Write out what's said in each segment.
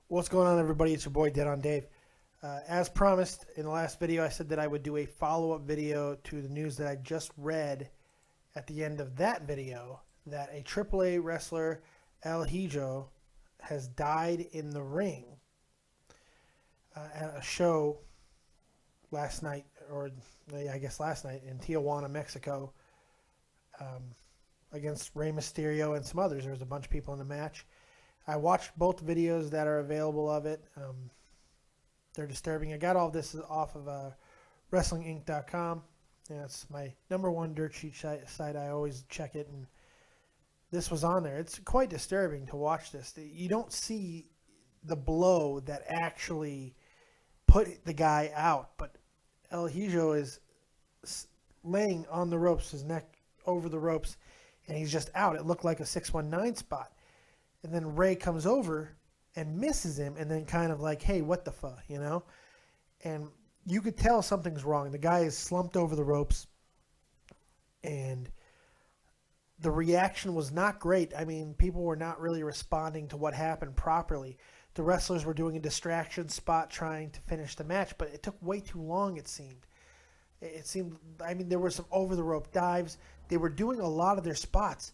What's going on, everybody? It's your boy, Dead on Dave. As promised in the last video, I said that I would do a follow-up video to the news that I just read at the end of that video, that a AAA wrestler, Hijo, has died in the ring at a show last night, or I guess last night, in Tijuana, Mexico, against Rey Mysterio and some others. There was a bunch of people in the match. I watched both videos that are available of it. They're disturbing. I got all this off of WrestlingInc.com. Yeah, it's my number one dirt sheet site. I always check it, and this was on there. It's quite disturbing to watch this. You don't see the blow that actually put the guy out, but El Hijo is laying on the ropes, his neck over the ropes, and he's just out. It looked like a 619 spot. And then Ray comes over and misses him, and then kind of like, hey, what the fuck, you know? And you could tell something's wrong. The guy is slumped over the ropes, and the reaction was not great. I mean, people were not really responding to what happened properly. The wrestlers were doing a distraction spot trying to finish the match, but it took way too long, it seemed. I mean, there were some over-the-rope dives. They were doing a lot of their spots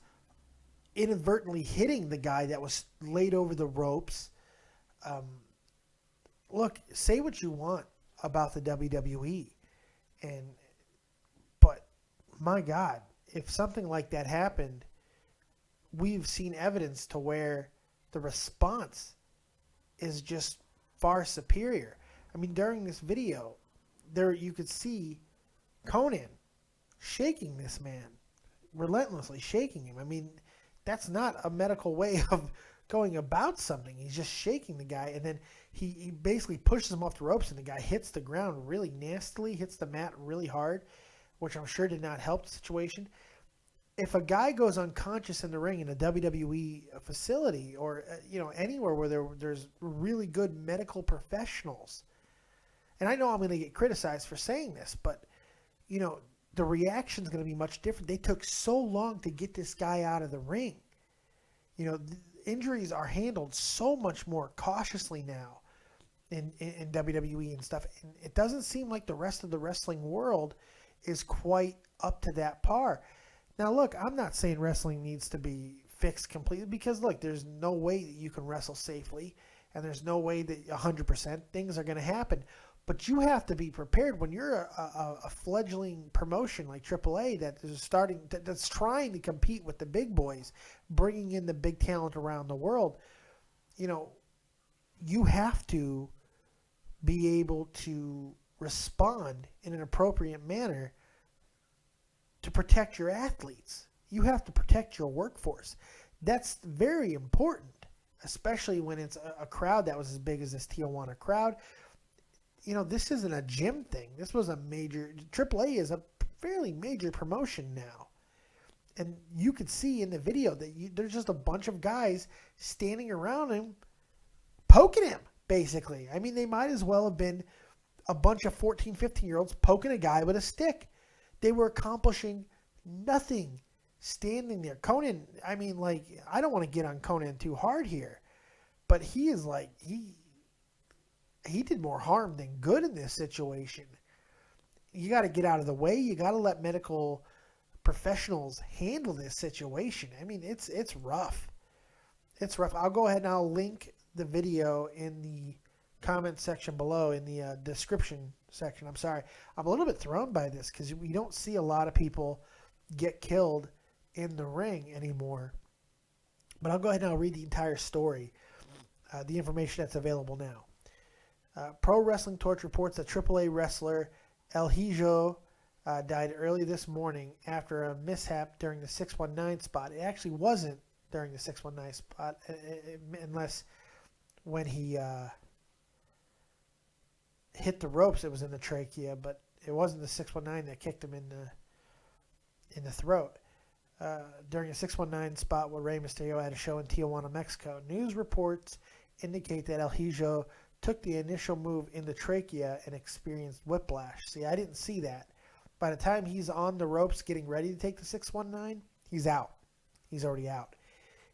inadvertently hitting the guy that was laid over the ropes. Look, say what you want about the WWE, but my God, if something like that happened, we've seen evidence to where the response is just far superior. I mean, during this video, there you could see Conan shaking this man, relentlessly shaking him. I mean, that's not a medical way of going about something. He's just shaking the guy, and then he basically pushes him off the ropes, and the guy hits the ground really nastily, hits the mat really hard, which I'm sure did not help the situation. If a guy goes unconscious in the ring in a WWE facility or anywhere where there's really good medical professionals, and I know I'm going to get criticized for saying this, but the reaction is going to be much different. They took so long to get this guy out of the ring. Injuries are handled so much more cautiously now in WWE and stuff. And it doesn't seem like the rest of the wrestling world is quite up to that par. Now, look, I'm not saying wrestling needs to be fixed completely because, look, there's no way that you can wrestle safely, and there's no way that 100% things are going to happen. But you have to be prepared when you're a fledgling promotion like AAA that's trying to compete with the big boys, bringing in the big talent around the world. You have to be able to respond in an appropriate manner to protect your athletes. You have to protect your workforce. That's very important, especially when it's a crowd that was as big as this Tijuana crowd. This isn't a gym thing. This was a major... AAA is a fairly major promotion now. And you could see in the video that there's just a bunch of guys standing around him, poking him, basically. I mean, they might as well have been a bunch of 14, 15-year-olds poking a guy with a stick. They were accomplishing nothing standing there. Conan, I mean, I don't want to get on Conan too hard here, but he is he did more harm than good in this situation. You got to get out of the way. You got to let medical professionals handle this situation. I mean, it's rough. It's rough. I'll go ahead and I'll link the video in the comment section below, in the description section. I'm sorry. I'm a little bit thrown by this because we don't see a lot of people get killed in the ring anymore. But I'll go ahead and I'll read the entire story, the information that's available now. Pro Wrestling Torch reports that AAA wrestler El Hijo died early this morning after a mishap during the 619 spot. It actually wasn't during the 619 spot, unless when he hit the ropes, it was in the trachea, but it wasn't the 619 that kicked him in the throat. During a 619 spot where Rey Mysterio had a show in Tijuana, Mexico. News reports indicate that El Hijo took the initial move in the trachea and experienced whiplash. See, I didn't see that. By the time he's on the ropes getting ready to take the 619, he's out. He's already out.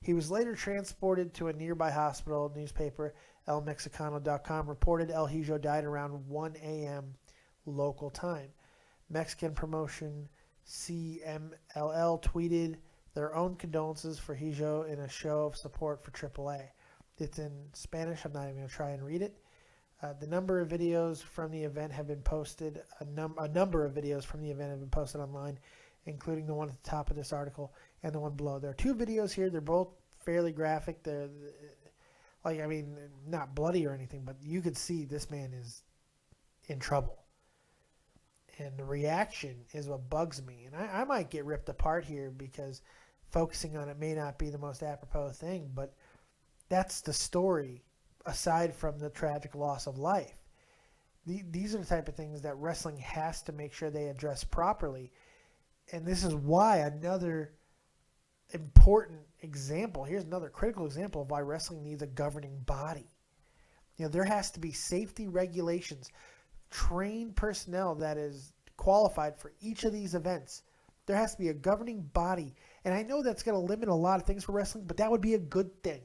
He was later transported to a nearby hospital. Newspaper elmexicano.com reported El Hijo died around 1 a.m. local time. Mexican promotion CMLL tweeted their own condolences for Hijo in a show of support for AAA. It's in Spanish. I'm not even going to try and read it. The number of videos from the event have been posted. A number of videos from the event have been posted online, including the one at the top of this article and the one below. There are 2 videos here. They're both fairly graphic. They're not bloody or anything, but you could see this man is in trouble. And the reaction is what bugs me. And I might get ripped apart here because focusing on it may not be the most apropos thing, but that's the story aside from the tragic loss of life. These are the type of things that wrestling has to make sure they address properly. And this is why another important example, here's another critical example of why wrestling needs a governing body. There has to be safety regulations, trained personnel that is qualified for each of these events. There has to be a governing body. And I know that's going to limit a lot of things for wrestling, but that would be a good thing.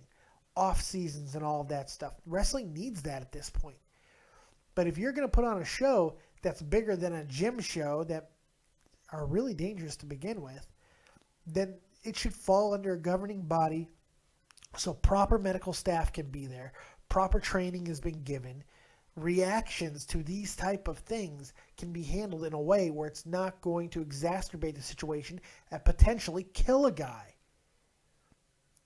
Off seasons and all of that stuff. Wrestling needs that at this point. But if you're going to put on a show that's bigger than a gym show that are really dangerous to begin with, then it should fall under a governing body so proper medical staff can be there, proper training has been given, reactions to these type of things can be handled in a way where it's not going to exacerbate the situation and potentially kill a guy.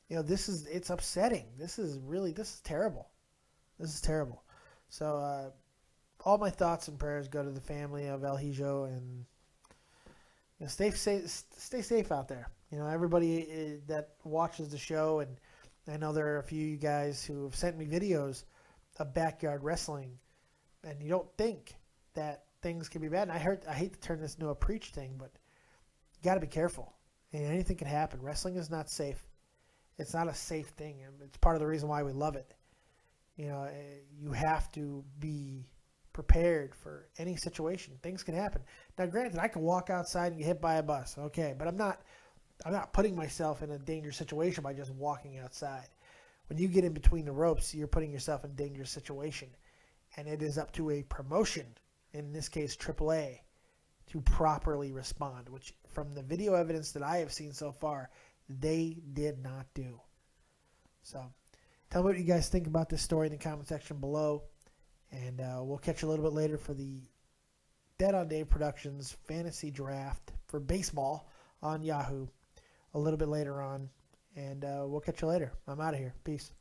It's upsetting. This is terrible. This is terrible. So, all my thoughts and prayers go to the family of El Hijo, and stay safe out there. Everybody that watches the show, and I know there are a few of you guys who have sent me videos of backyard wrestling, and you don't think that things can be bad. And I hate to turn this into a preach thing, but you got to be careful. And anything can happen. Wrestling is not safe. It's not a safe thing. It's part of the reason why we love it. You have to be prepared for any situation. Things can happen. Now, granted, I can walk outside and get hit by a bus. Okay, but I'm not putting myself in a dangerous situation by just walking outside. When you get in between the ropes, you're putting yourself in a dangerous situation. And it is up to a promotion, in this case AAA, to properly respond, which from the video evidence that I have seen so far, they did not do. So tell me what you guys think about this story in the comment section below. And we'll catch you a little bit later for the Dead on Dave Productions fantasy draft for baseball on Yahoo a little bit later on. And we'll catch you later. I'm out of here. Peace.